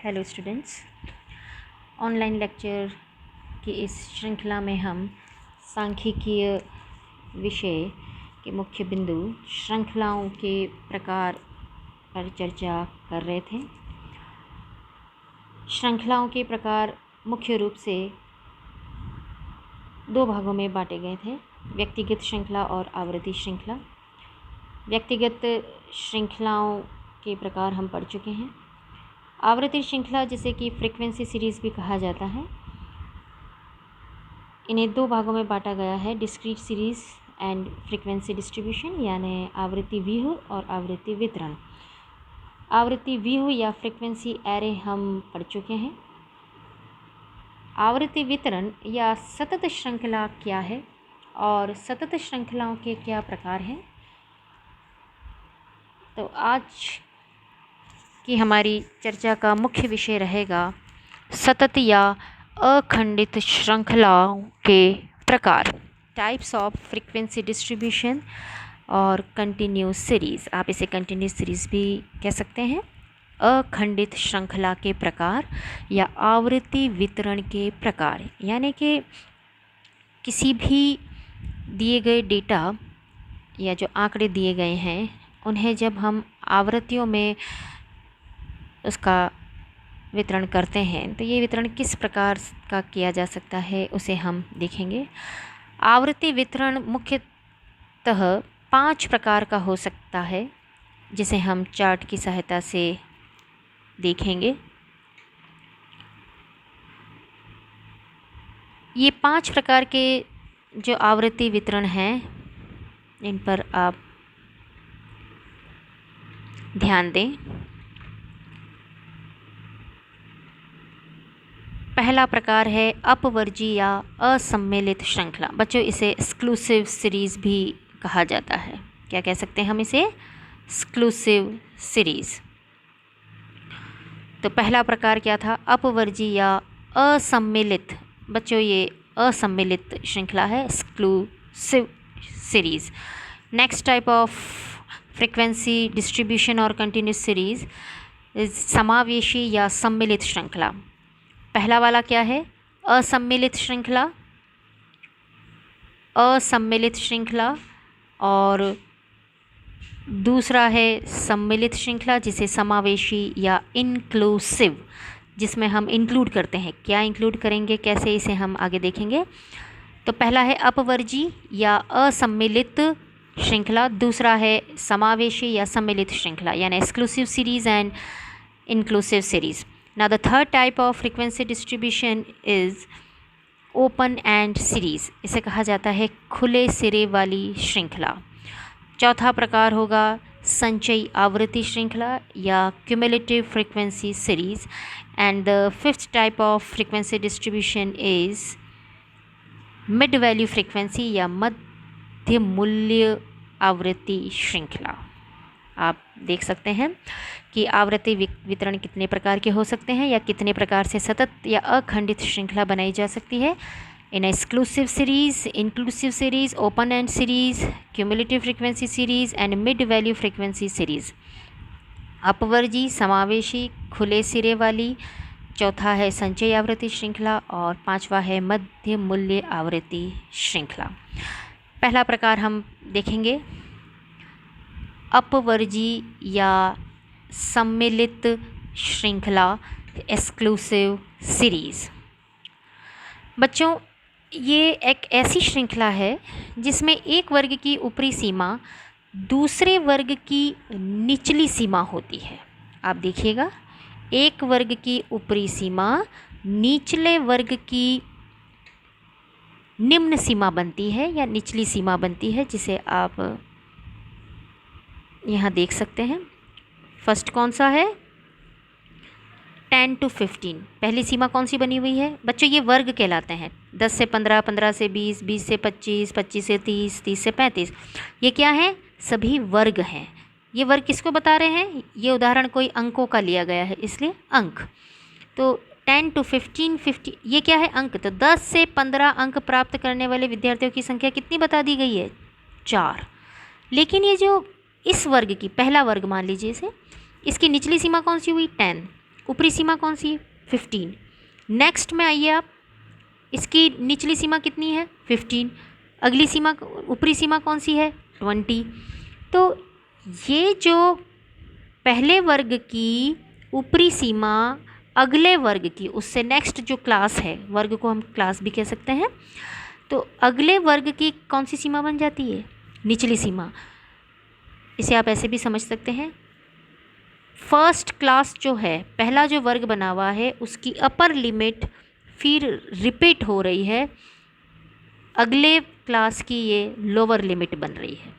Hello students, online lecture की इस श्रृंखला में हम सांख्यिकीय विषय के मुख्य बिंदु श्रृंखलाओं के प्रकार पर चर्चा कर रहे थे। श्रृंखलाओं के प्रकार मुख्य रूप से दो भागों में बांटे गए थे, व्यक्तिगत श्रृंखला और आवर्ती श्रृंखला। व्यक्तिगत श्रृंखलाओं के प्रकार हम पढ़ चुके हैं। आवर्ती श्रृंखला, जिसे कि फ्रीक्वेंसी सीरीज़ भी कहा जाता है, इन्हें दो भागों में बांटा गया है, discrete series and frequency distribution, यानी आवृत्ति व्यूह और आवृत्ति वितरण। आवृत्ति व्यूह या फ्रीक्वेंसी एरे हम पढ़ चुके हैं। आवृत्ति वितरण या सतत श्रृंखला क्या है और सतत श्रृंखलाओं के क्या प्रकार हैं, तो आज कि हमारी चर्चा का मुख्य विषय रहेगा सतत या अखंडित श्रृंखलाओं के प्रकार, टाइप्स ऑफ फ्रीक्वेंसी डिस्ट्रीब्यूशन और कंटिन्यूस सीरीज़। आप इसे कंटिन्यूस सीरीज़ भी कह सकते हैं। अखंडित श्रृंखला के प्रकार या आवृत्ति वितरण के प्रकार, यानी कि किसी भी दिए गए डेटा या जो आंकड़े दिए गए हैं उन्हें जब हम आवृत्तियों में उसका वितरण करते हैं तो ये वितरण किस प्रकार का किया जा सकता है उसे हम देखेंगे। आवृत्ति वितरण मुख्यतः 5 प्रकार का हो सकता है, जिसे हम चार्ट की सहायता से देखेंगे। ये 5 प्रकार के जो आवृत्ति वितरण हैं, इन पर आप ध्यान दें। पहला प्रकार है अपवर्जी या असम्मिलित श्रृंखला। बच्चों, इसे एक्सक्लूसिव सीरीज़ भी कहा जाता है। क्या कह सकते हैं हम इसे? Exclusive series. तो पहला प्रकार क्या था? अपवर्जी या असम्मिलित। बच्चों, ये असम्मिलित श्रृंखला है, exclusive series. Next type of frequency distribution और कंटिन्यूस सीरीज़ इज समावेशी या सम्मिलित श्रृंखला। पहला वाला क्या है? असम्मिलित श्रृंखला, असम्मिलित श्रृंखला। और दूसरा है सम्मिलित श्रृंखला, जिसे समावेशी या इंक्लूसिव, जिसमें हम इंक्लूड करते हैं। क्या इंक्लूड करेंगे, कैसे, इसे हम आगे देखेंगे। तो पहला है अपवर्जी या असम्मिलित श्रृंखला, दूसरा है समावेशी या सम्मिलित श्रृंखला, यानी exclusive series and inclusive series. Now the third type of frequency distribution is open end series. इसे कहा जाता है खुले सिरे वाली श्रृंखला। चौथा प्रकार होगा संचयी आवृत्ति श्रृंखला या cumulative frequency series. And the fifth type of frequency distribution is mid value frequency या मध्य मूल्य आवृत्ति श्रृंखला। आप देख सकते हैं कि आवृत्ति वितरण कितने प्रकार के हो सकते हैं या कितने प्रकार से सतत या अखंडित श्रृंखला बनाई जा सकती है। इन exclusive series, inclusive series, open end series, cumulative frequency series and mid value frequency series. अपवर्जी, समावेशी, खुले सिरे वाली। चौथा है संचयी आवृत्ति श्रृंखला और पांचवा है मध्य मूल्य आवृत्ति श्रृंखला। पहला प्रकार हम देखेंगे अपवर्जी या सम्मिलित श्रृंखला, एक्सक्लूसिव सीरीज़। बच्चों, ये एक ऐसी श्रृंखला है जिसमें एक वर्ग की ऊपरी सीमा दूसरे वर्ग की निचली सीमा होती है। आप देखिएगा, एक वर्ग की ऊपरी सीमा निचले वर्ग की निम्न सीमा बनती है या निचली सीमा बनती है, जिसे आप यहाँ देख सकते हैं। फर्स्ट कौन सा है? 10 to 15। पहली सीमा कौन सी बनी हुई है? बच्चों, ये वर्ग कहलाते हैं। 10 से 15, 15 से 20, 20 से 25, 25 से 30, 30 से 35। ये क्या है? सभी वर्ग हैं। ये वर्ग किसको बता रहे हैं? ये उदाहरण कोई अंकों का लिया गया है, इसलिए अंक। तो 10 to 15, 50 ये क्या है? अंक। तो 10 से 15 अंक प्राप्त करने वाले विद्यार्थियों की संख्या कितनी बता दी गई है? 4। लेकिन ये जो इस वर्ग की, पहला वर्ग मान लीजिए इसे, इसकी निचली सीमा कौन सी हुई? 10। ऊपरी सीमा कौन सी है? 15। नेक्स्ट में आइए आप, इसकी निचली सीमा कितनी है? 15। अगली सीमा, ऊपरी सीमा कौन सी है? 20। तो ये जो पहले वर्ग की ऊपरी सीमा अगले वर्ग की, उससे नेक्स्ट जो क्लास है, वर्ग को हम क्लास भी कह सकते हैं, तो अगले वर्ग की कौन सी सीमा बन जाती है? निचली सीमा। इसे आप ऐसे भी समझ सकते हैं, फर्स्ट क्लास जो है, पहला जो वर्ग बना हुआ है, उसकी अपर लिमिट फिर रिपीट हो रही है, अगले क्लास की ये लोअर लिमिट बन रही है।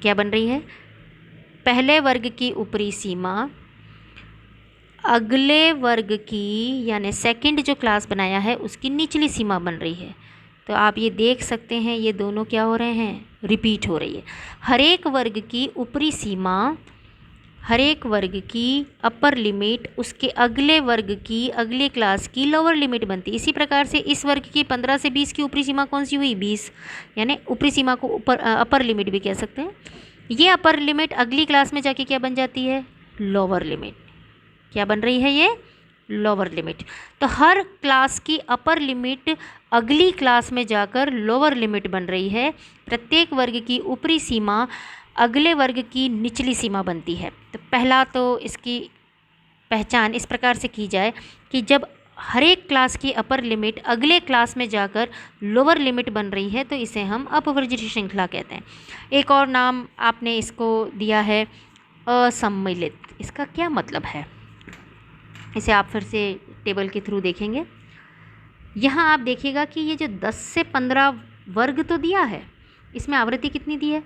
क्या बन रही है? पहले वर्ग की ऊपरी सीमा अगले वर्ग की, यानी सेकंड जो क्लास बनाया है, उसकी निचली सीमा बन रही है। तो आप ये देख सकते हैं, ये दोनों क्या हो रहे हैं? रिपीट हो रही है। हर एक वर्ग की ऊपरी सीमा, हर एक वर्ग की अपर लिमिट उसके अगले वर्ग की, अगले क्लास की लोअर लिमिट बनती है। इसी प्रकार से इस वर्ग की 15 से 20 की ऊपरी सीमा कौन सी हुई? 20, यानी ऊपरी सीमा को ऊपर अपर लिमिट भी कह सकते हैं। ये अपर लिमिट अगली क्लास में जाके क्या बन जाती है? Lower limit. क्या बन रही है ये? Lower limit. तो हर क्लास की अपर लिमिट अगली क्लास में जाकर लोअर लिमिट बन रही है। प्रत्येक वर्ग की ऊपरी सीमा अगले वर्ग की निचली सीमा बनती है। तो पहला तो इसकी पहचान इस प्रकार से की जाए कि जब हर एक क्लास की अपर लिमिट अगले क्लास में जाकर लोअर लिमिट बन रही है, तो इसे हम अपवर्जित श्रृंखला कहते हैं। एक और नाम आपने इसको दिया है असम्मिलित। इसका क्या मतलब है? इसे आप फिर से टेबल के थ्रू देखेंगे। यहाँ आप देखिएगा कि ये जो 10 से 15 वर्ग तो दिया है, इसमें आवृत्ति कितनी दी है?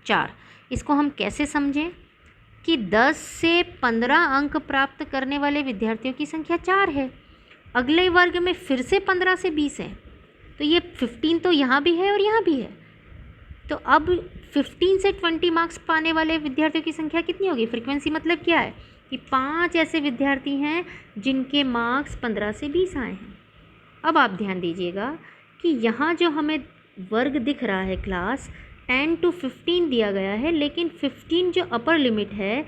4। इसको हम कैसे समझें कि 10 से 15 अंक प्राप्त करने वाले विद्यार्थियों की संख्या 4 है, अगले वर्ग में फिर से 15 से 20 है, तो ये 15 तो यहाँ भी है और यहाँ भी है। तो अब 15 से 20 मार्क्स पाने वाले विद्यार्थियों की संख्या कितनी होगी? फ्रीक्वेंसी मतलब क्या है कि 5 ऐसे विद्यार्थी हैं जिनके मार्क्स 15 से 20 आए हैं। अब आप ध्यान दीजिएगा कि यहाँ जो हमें वर्ग दिख रहा है, क्लास 10 to 15 दिया गया है, लेकिन 15 जो अपर लिमिट है,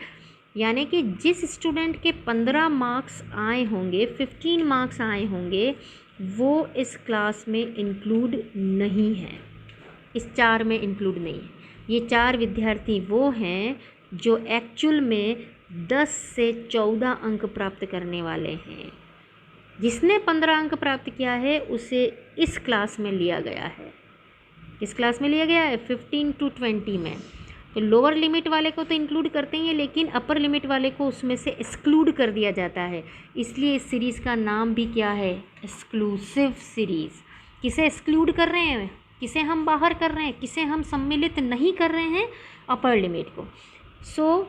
यानी कि जिस स्टूडेंट के 15 मार्क्स आए होंगे, 15 मार्क्स आए होंगे, वो इस क्लास में इंक्लूड नहीं है, इस 4 में इंक्लूड नहीं है। ये 4 विद्यार्थी वो हैं जो एक्चुअल में 10 से 14 अंक प्राप्त करने वाले हैं। जिसने 15 अंक प्राप्त किया है उसे इस क्लास में लिया गया है। किस क्लास में लिया गया है? 15 to 20 में। तो लोअर लिमिट वाले को तो इंक्लूड करते हैं, लेकिन अपर लिमिट वाले को उसमें से एक्सक्लूड कर दिया जाता है। इसलिए इस सीरीज़ का नाम भी क्या है? Exclusive series. किसे एक्सक्लूड कर रहे हैं? किसे हम बाहर कर रहे हैं? किसे हम सम्मिलित नहीं कर रहे हैं? अपर लिमिट को। So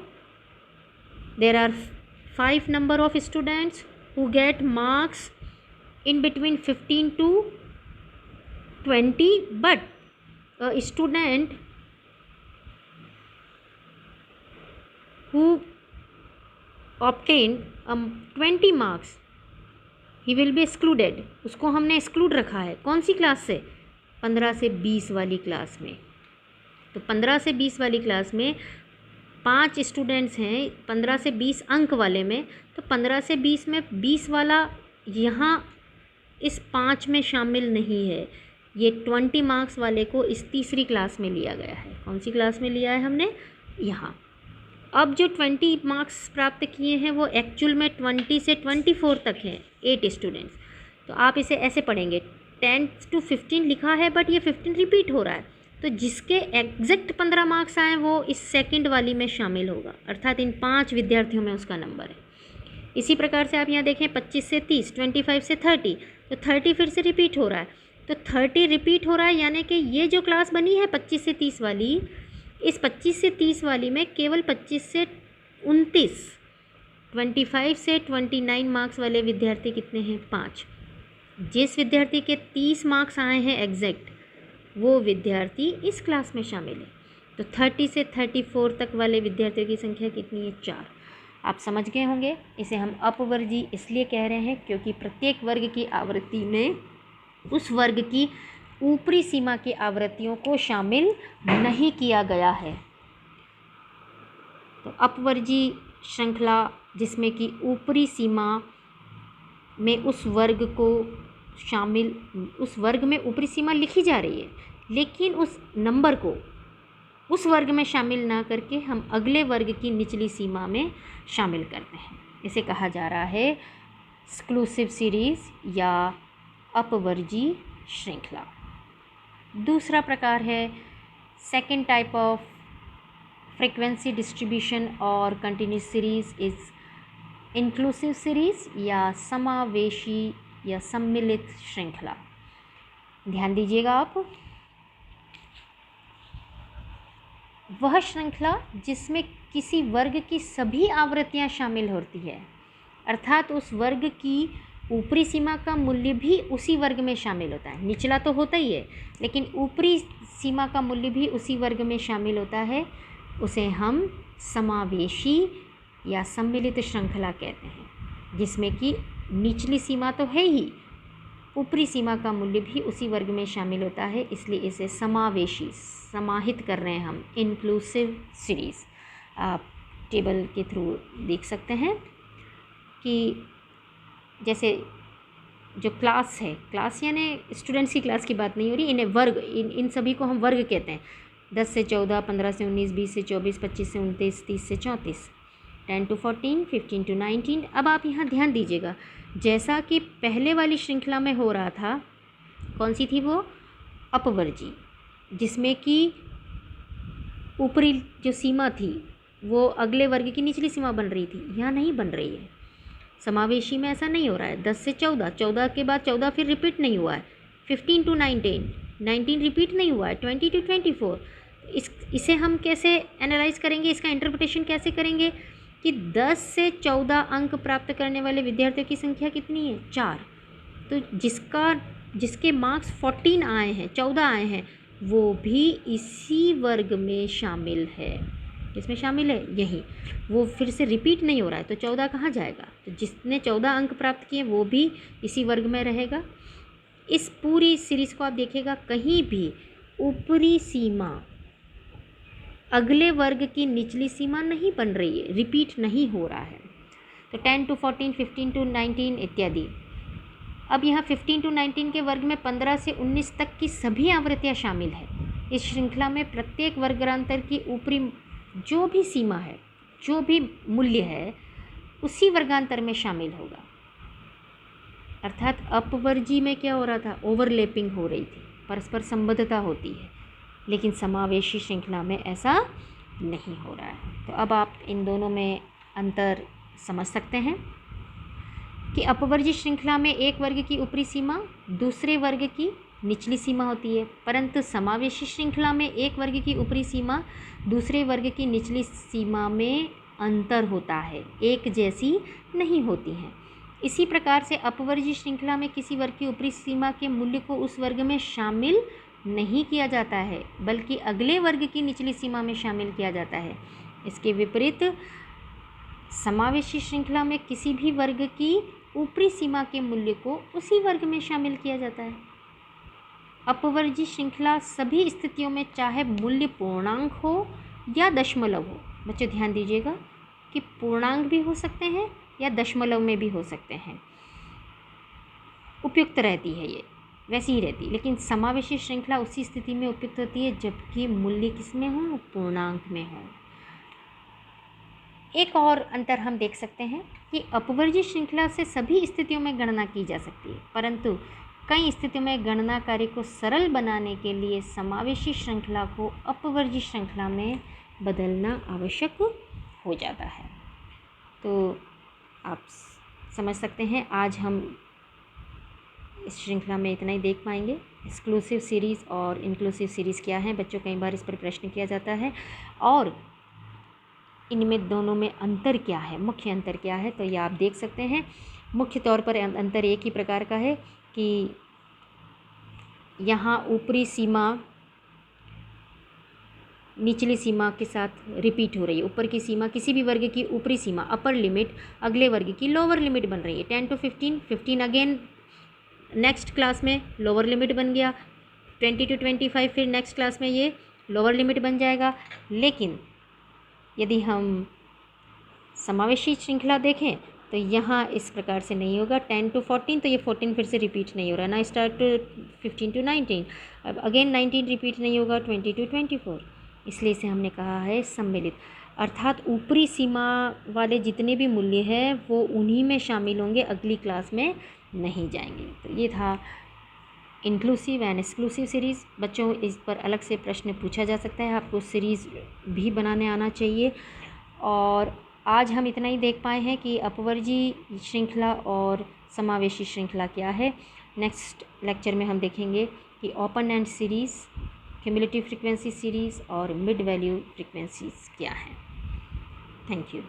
there are 5 number of students who get marks in between 15 to 20, but a student who obtained 20 marks, he will be excluded. उसको हमने exclude रखा है। कौन सी क्लास से? 15 से 20 वाली क्लास में। तो 15 से 20 वाली क्लास में 5 स्टूडेंट्स हैं 15 से 20 अंक वाले में, तो 15 से 20 में 20 वाला यहाँ इस 5 में शामिल नहीं है। ये 20 मार्क्स वाले को इस तीसरी क्लास में लिया गया है। कौन सी क्लास में लिया है हमने? यहाँ। अब जो 20 मार्क्स प्राप्त किए हैं वो एक्चुअल में 20 से 24 तक हैं, 8 स्टूडेंट्स। तो आप इसे ऐसे पढ़ेंगे, 10 to 15 लिखा है, बट ये 15 रिपीट हो रहा है, तो जिसके एग्जैक्ट 15 मार्क्स आए वो इस सेकंड वाली में शामिल होगा, अर्थात इन 5 विद्यार्थियों में उसका नंबर है। इसी प्रकार से आप यहाँ देखें 25 से 30, 25 से 30, तो 30 फिर से रिपीट हो रहा है, तो 30 रिपीट हो रहा है, यानी कि ये जो क्लास बनी है 25 से 30 वाली, इस 25 से 30 वाली में केवल 25 से 29, 25 से 29 मार्क्स वाले विद्यार्थी कितने हैं? 5। जिस विद्यार्थी के 30 मार्क्स आए हैं एग्जैक्ट, वो विद्यार्थी इस क्लास में शामिल है। तो 30 से 34 तक वाले विद्यार्थियों की संख्या कितनी है? 4। आप समझ गए होंगे। इसे हम अपवर्जी इसलिए कह रहे हैं क्योंकि प्रत्येक वर्ग की आवृत्ति में उस वर्ग की ऊपरी सीमा की आवृत्तियों को शामिल नहीं किया गया है। तो अपवर्जी श्रृंखला जिसमें कि ऊपरी सीमा में उस वर्ग में ऊपरी सीमा लिखी जा रही है, लेकिन उस नंबर को उस वर्ग में शामिल ना करके हम अगले वर्ग की निचली सीमा में शामिल करते हैं। इसे कहा जा रहा है एक्सक्लूसिव सीरीज़ या अपवर्जी श्रृंखला। दूसरा प्रकार है second type of frequency distribution और continuous series is inclusive series या समावेशी या सम्मिलित श्रृंखला। ध्यान दीजिएगा आप, वह श्रृंखला जिसमें किसी वर्ग की सभी आवृत्तियां शामिल होती है, अर्थात उस वर्ग की ऊपरी सीमा का मूल्य भी उसी वर्ग में शामिल होता है। निचला तो होता ही है, लेकिन ऊपरी सीमा का मूल्य भी उसी वर्ग में शामिल होता है। उसे हम समावेशी या सम्मिलित श्रृंखला कहते हैं, जिसमें कि निचली सीमा तो है ही, ऊपरी सीमा का मूल्य भी उसी वर्ग में शामिल होता है, इसलिए इसे समावेशी समाहित कर रहे हैं हम, इंक्लूसिव सीरीज़। आप टेबल के थ्रू देख सकते हैं कि जैसे जो क्लास है, क्लास यानी स्टूडेंट्स की क्लास की बात नहीं हो रही, इन्हें वर्ग, इन सभी को हम वर्ग कहते हैं। 10 से 14, 15 से 19, 20 से 24, 25 से 29, 30 से 34, 10 to 14, 15 to 19। अब आप यहाँ ध्यान दीजिएगा, जैसा कि पहले वाली श्रृंखला में हो रहा था, कौन सी थी वो? अपवर्जी, जिसमें कि ऊपरी जो सीमा थी वो अगले वर्ग की निचली सीमा बन रही थी। यहाँ नहीं बन रही है। समावेशी में ऐसा नहीं हो रहा है। 10 से 14, 14 के बाद 14 फिर रिपीट नहीं हुआ है। 15 to 19, 19 रिपीट नहीं हुआ है। 20 to 24। इसे हम कैसे एनालाइज करेंगे, इसका इंटरप्रिटेशन कैसे करेंगे कि 10 से 14 अंक प्राप्त करने वाले विद्यार्थियों की संख्या कितनी है? 4। तो जिसके मार्क्स 14 आए हैं, 14 आए हैं, वो भी इसी वर्ग में शामिल है। किसमें शामिल है? यही। वो फिर से रिपीट नहीं हो रहा है, तो 14 कहाँ जाएगा? तो जिसने 14 अंक प्राप्त किए वो भी इसी वर्ग में रहेगा। इस पूरी सीरीज़ को आप देखिएगा, कहीं भी ऊपरी सीमा अगले वर्ग की निचली सीमा नहीं बन रही है, रिपीट नहीं हो रहा है। तो 10 to 14, 15 to 19 इत्यादि। अब यहाँ 15 to 19 के वर्ग में 15 से 19 तक की सभी आवृत्तियाँ शामिल है। इस श्रृंखला में प्रत्येक वर्गांतर की ऊपरी जो भी सीमा है, जो भी मूल्य है, उसी वर्गांतर में शामिल होगा। अर्थात अपवर्जी में क्या हो रहा था? ओवरलैपिंग हो रही थी, परस्पर संबद्धता होती है, लेकिन समावेशी श्रृंखला में ऐसा नहीं हो रहा है। तो अब आप इन दोनों में अंतर समझ सकते हैं कि अपवर्जी श्रृंखला में एक वर्ग की ऊपरी सीमा दूसरे वर्ग की निचली सीमा होती है, परंतु समावेशी श्रृंखला में एक वर्ग की ऊपरी सीमा दूसरे वर्ग की निचली सीमा में अंतर होता है, एक जैसी नहीं होती हैं। इसी प्रकार से अपवर्जी श्रृंखला में किसी वर्ग की ऊपरी सीमा के मूल्य को उस वर्ग में शामिल नहीं किया जाता है, बल्कि अगले वर्ग की निचली सीमा में शामिल किया जाता है। इसके विपरीत समावेशी श्रृंखला में किसी भी वर्ग की ऊपरी सीमा के मूल्य को उसी वर्ग में शामिल किया जाता है। अपवर्जी श्रृंखला सभी स्थितियों में, चाहे मूल्य पूर्णांक हो या दशमलव हो, बच्चों ध्यान दीजिएगा कि पूर्णांक भी हो सकते हैं या दशमलव में भी हो सकते हैं, उपयुक्त रहती है, ये वैसी ही रहती है। लेकिन समावेशी श्रृंखला उसी स्थिति में उपयुक्त होती है जबकि मूल्य किसमें हो? पूर्णांक में हो। एक और अंतर हम देख सकते हैं कि अपवर्जी श्रृंखला से सभी स्थितियों में गणना की जा सकती है, परंतु कई स्थितियों में गणना कार्य को सरल बनाने के लिए समावेशी श्रृंखला को अपवर्जी श्रृंखला में बदलना आवश्यक हो जाता है। तो आप समझ सकते हैं, आज हम इस श्रृंखला में इतना ही देख पाएंगे। एक्सक्लूसिव सीरीज़ और इंक्लूसिव सीरीज़ क्या है बच्चों, कई बार इस पर प्रश्न किया जाता है, और इनमें दोनों में अंतर क्या है, मुख्य अंतर क्या है, तो ये आप देख सकते हैं। मुख्य तौर पर अंतर एक ही प्रकार का है कि यहाँ ऊपरी सीमा निचली सीमा के साथ रिपीट हो रही है। ऊपर की सीमा, किसी भी वर्ग की ऊपरी सीमा अपर लिमिट अगले वर्ग की लोअर लिमिट बन रही है। 10 to 15, 15 अगेन नेक्स्ट क्लास में लोअर लिमिट बन गया। 20 to 25 फिर नेक्स्ट क्लास में ये लोअर लिमिट बन जाएगा। लेकिन यदि हम समावेशी श्रृंखला देखें तो यहाँ इस प्रकार से नहीं होगा 10 to 14, तो ये 14 फिर से रिपीट नहीं हो रहा ना, स्टार्ट टू 15 to 19, अब अगेन 19 रिपीट नहीं होगा 20 to 24, इसलिए इसे हमने कहा है सम्मिलित। अर्थात ऊपरी सीमा वाले जितने भी मूल्य हैं वो उन्हीं में शामिल होंगे, अगली क्लास में नहीं जाएंगे। तो ये था इंक्लूसिव एंड एक्सक्लूसिव सीरीज़। बच्चों इस पर अलग से प्रश्न पूछा जा सकता है, आपको सीरीज़ भी बनाने आना चाहिए। और आज हम इतना ही देख पाए हैं कि अपवर्जी श्रृंखला और समावेशी श्रृंखला क्या है। नेक्स्ट लेक्चर में हम देखेंगे कि open end series, cumulative frequency series और मिड वैल्यू फ्रीक्वेंसीज़ क्या हैं। Thank you.